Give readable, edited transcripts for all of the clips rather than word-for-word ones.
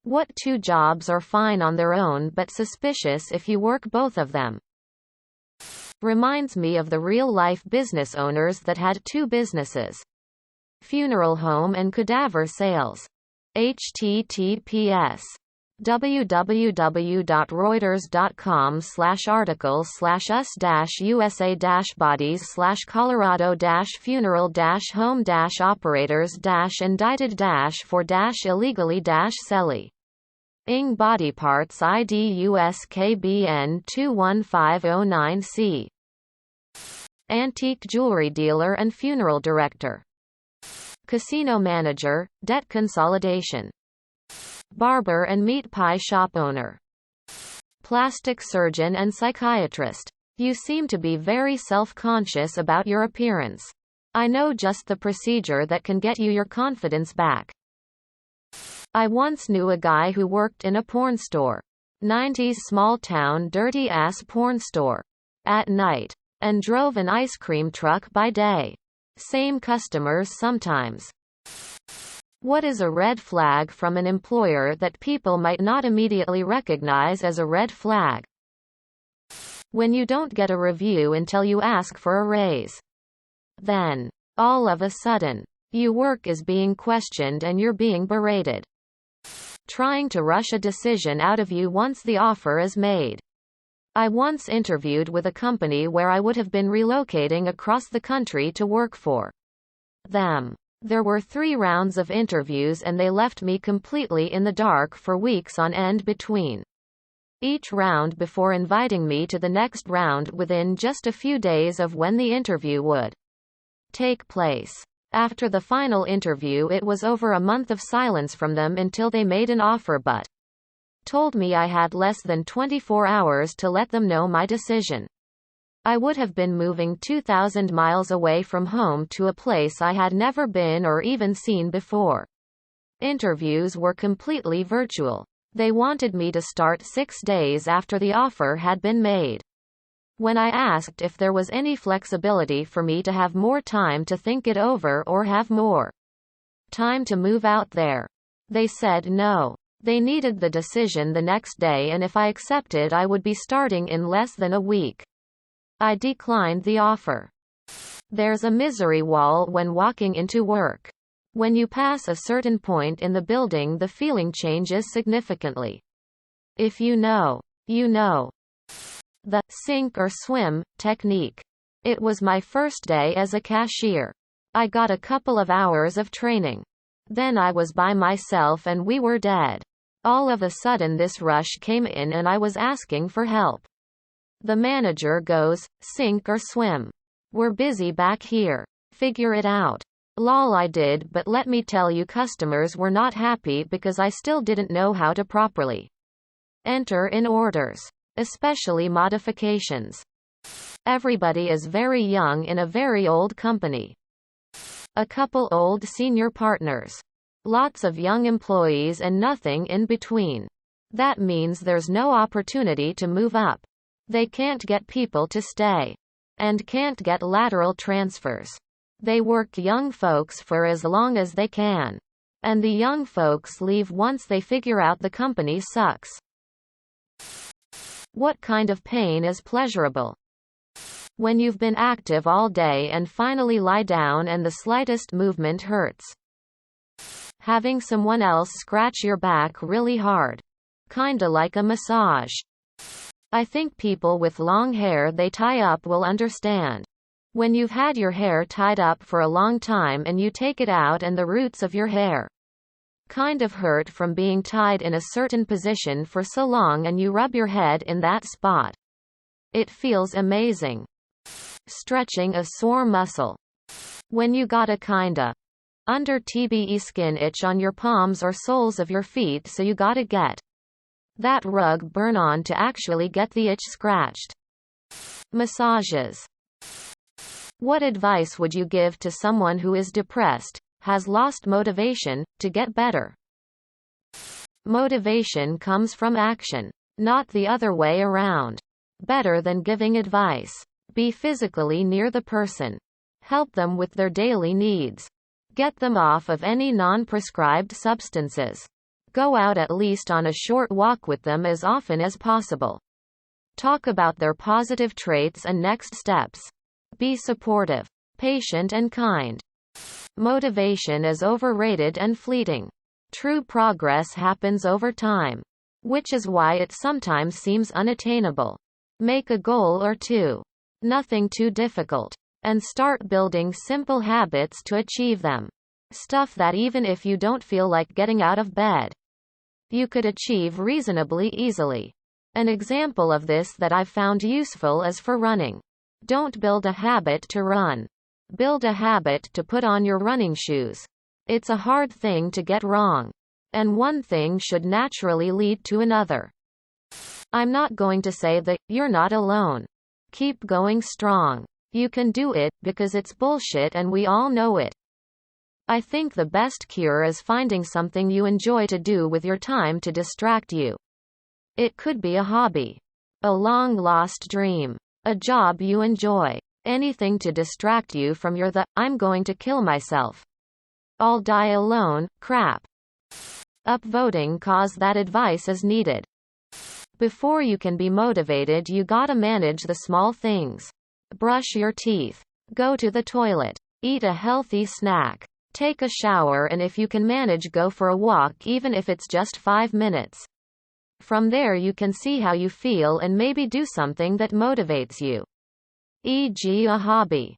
What two jobs are fine on their own but suspicious if you work both of them? Reminds me of the real-life business owners that had two businesses. Funeral home and cadaver sales. https www.reuters.com/articles/us-us-bodies/colorado-funeral-for-illegally-selly. Ing Body Parts ID USKBN 21509C. Antique jewelry dealer and funeral director. Casino manager, debt consolidation. Barber and meat pie shop owner. Plastic surgeon and psychiatrist. You seem to be very self-conscious about your appearance. I know just the procedure that can get you your confidence back. I once knew a guy who worked in a porn store. 90s small town dirty ass porn store. At night. And drove an ice cream truck by day. Same customers sometimes. What is a red flag from an employer that people might not immediately recognize as a red flag? When you don't get a review until you ask for a raise. Then, all of a sudden, your work is being questioned and you're being berated. Trying to rush a decision out of you once the offer is made. I once interviewed with a company where I would have been relocating across the country to work for them. There were 3 rounds of interviews and they left me completely in the dark for weeks on end between each round before inviting me to the next round within just a few days of when the interview would take place. After the final interview, it was over a month of silence from them until they made an offer but told me I had less than 24 hours to let them know my decision. I would have been moving 2,000 miles away from home to a place I had never been or even seen before. Interviews were completely virtual. They wanted me to start 6 days after the offer had been made. When I asked if there was any flexibility for me to have more time to think it over or have more time to move out there, they said no. They needed the decision the next day, and if I accepted, I would be starting in less than a week. I declined the offer. There's a misery wall when walking into work. When you pass a certain point in the building, the feeling changes significantly. If you know, you know. The sink or swim technique. It was my first day as a cashier. I got a couple of hours of training. Then I was by myself and we were dead. All of a sudden this rush came in and I was asking for help. The manager goes, "Sink or swim? We're busy back here. Figure it out." Lol, I did, but let me tell you, customers were not happy because I still didn't know how to properly enter in orders, especially modifications. Everybody is very young in a very old company. A couple old senior partners. Lots of young employees and nothing in between. That means there's no opportunity to move up. They can't get people to stay. And can't get lateral transfers. They work young folks for as long as they can. And the young folks leave once they figure out the company sucks. What kind of pain is pleasurable? When you've been active all day and finally lie down and the slightest movement hurts. Having someone else scratch your back really hard. Kinda like a massage. I think people with long hair they tie up will understand. When you've had your hair tied up for a long time and you take it out and the roots of your hair kind of hurt from being tied in a certain position for so long and you rub your head in that spot. It feels amazing. Stretching a sore muscle. When you got a kinda under TBE skin itch on your palms or soles of your feet, so you gotta get that rug burn on to actually get the itch scratched. Massages. What advice would you give to someone who is depressed, has lost motivation, to get better? Motivation comes from action, not the other way around. Better than giving advice. Be physically near the person. Help them with their daily needs. Get them off of any non-prescribed substances. Go out at least on a short walk with them as often as possible. Talk about their positive traits and next steps. Be supportive, patient and kind. Motivation is overrated and fleeting. True progress happens over time, which is why it sometimes seems unattainable. Make a goal or two. Nothing too difficult. And start building simple habits to achieve them. Stuff that even if you don't feel like getting out of bed, you could achieve reasonably easily. An example of this that I've found useful is for running. Don't build a habit to run. Build a habit to put on your running shoes. It's a hard thing to get wrong. And one thing should naturally lead to another. I'm not going to say that you're not alone. Keep going strong. You can do it, because it's bullshit and we all know it. I think the best cure is finding something you enjoy to do with your time to distract you. It could be a hobby, a long-lost dream, a job you enjoy, anything to distract you from your I'm going to kill myself, I'll die alone crap. Upvoting cause that advice is needed. Before you can be motivated, you gotta manage the small things. Brush your teeth, go to the toilet, eat a healthy snack, take a shower, and if you can manage, go for a walk even if it's just 5 minutes. From there you can see how you feel and maybe do something that motivates you. E.g. a hobby.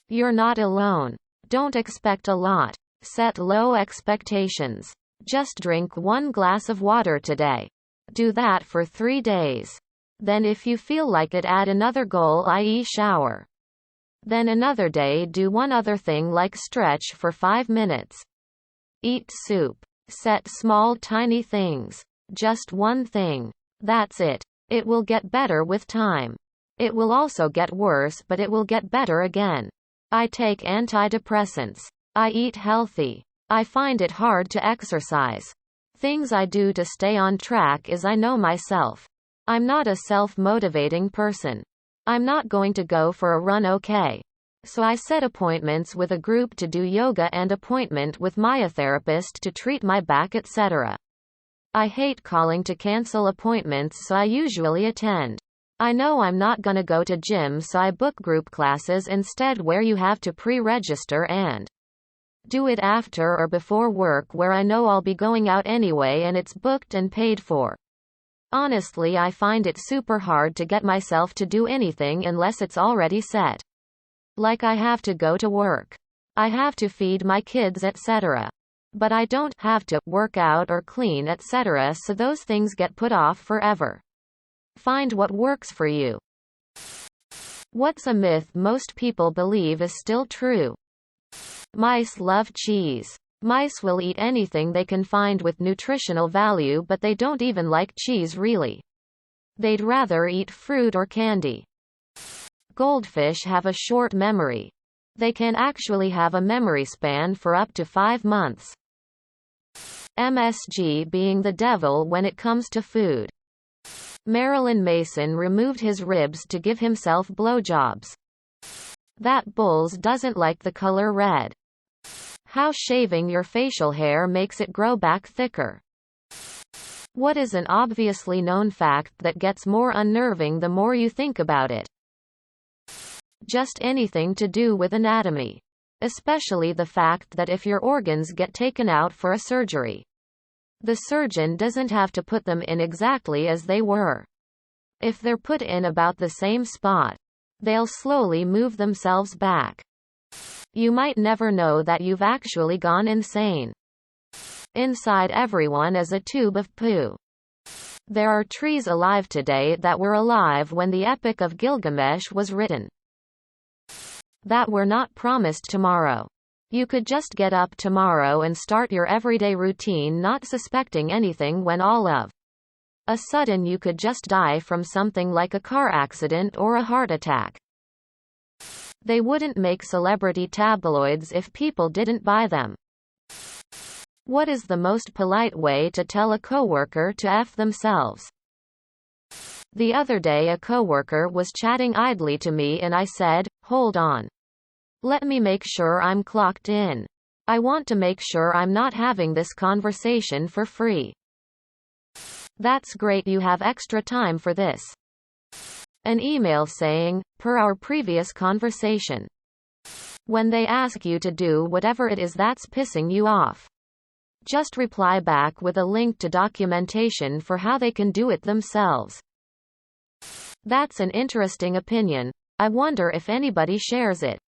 You're not alone. Don't expect a lot. Set low expectations. Just drink 1 glass of water today. Do that for 3 days. Then if you feel like it, add another goal, i.e. shower. Then another day do one other thing like stretch for 5 minutes. Eat soup. Set small tiny things. Just one thing. That's it. It will get better with time. It will also get worse, but it will get better again. I take antidepressants. I eat healthy. I find it hard to exercise. Things I do to stay on track is I know myself. I'm not a self-motivating person. I'm not going to go for a run, okay? So I set appointments with a group to do yoga and appointment with my therapist to treat my back, etc. I hate calling to cancel appointments, so I usually attend. I know I'm not gonna go to gym, so I book group classes instead where you have to pre-register and do it after or before work, where I know I'll be going out anyway and it's booked and paid for. Honestly, I find it super hard to get myself to do anything unless it's already set. Like I have to go to work. I have to feed my kids, etc. But I don't have to work out or clean, etc., so those things get put off forever. Find what works for you. What's a myth most people believe is still true? Mice love cheese. Mice will eat anything they can find with nutritional value, but they don't even like cheese really. They'd rather eat fruit or candy. Goldfish have a short memory. They can actually have a memory span for up to 5 months. MSG being the devil when it comes to food. Marilyn Mason removed his ribs to give himself blowjobs. That Bulls doesn't like the color red. How shaving your facial hair makes it grow back thicker. What is an obviously known fact that gets more unnerving the more you think about it? Just anything to do with anatomy. Especially the fact that if your organs get taken out for a surgery, the surgeon doesn't have to put them in exactly as they were. If they're put in about the same spot, they'll slowly move themselves back. You might never know that you've actually gone insane. Inside everyone is a tube of poo. There are trees alive today that were alive when the Epic of Gilgamesh was written, that were not promised tomorrow. You could just get up tomorrow and start your everyday routine not suspecting anything, when all of a sudden you could just die from something like a car accident or a heart attack. They wouldn't make celebrity tabloids if people didn't buy them. What is the most polite way to tell a coworker to F themselves? The other day a coworker was chatting idly to me and I said, "Hold on. Let me make sure I'm clocked in." I want to make sure I'm not having this conversation for free. That's great you have extra time for this. An email saying, per our previous conversation. When they ask you to do whatever it is that's pissing you off, just reply back with a link to documentation for how they can do it themselves. That's an interesting opinion. I wonder if anybody shares it.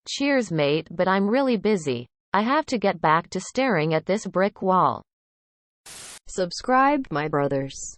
Cheers mate, but I'm really busy. I have to get back to staring at this brick wall. Subscribe, my brothers.